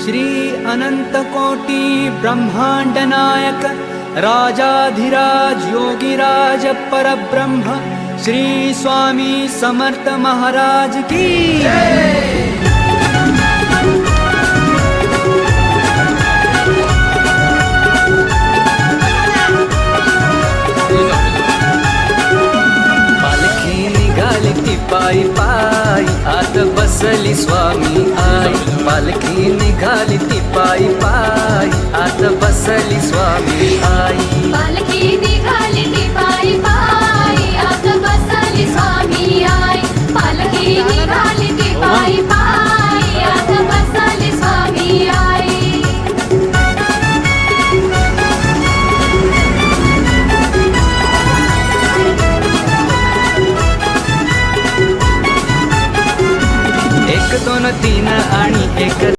श्री अनंत कोटी ब्रह्मांड नायक राजाधिराज योगीराज परब्रह्म श्री स्वामी समर्थ महाराज की जय। पायी पायी आत बसली स्वामी आई, पालखी निघाली ती पायी पायी आत बसली स्वामी आई, पालखी निघाली ती पायी पायी आत बसली स्वामी आई, पालखी निघाली ती पायी पायी आत बसली स्वामी आई। एक दोन तीन आणि एक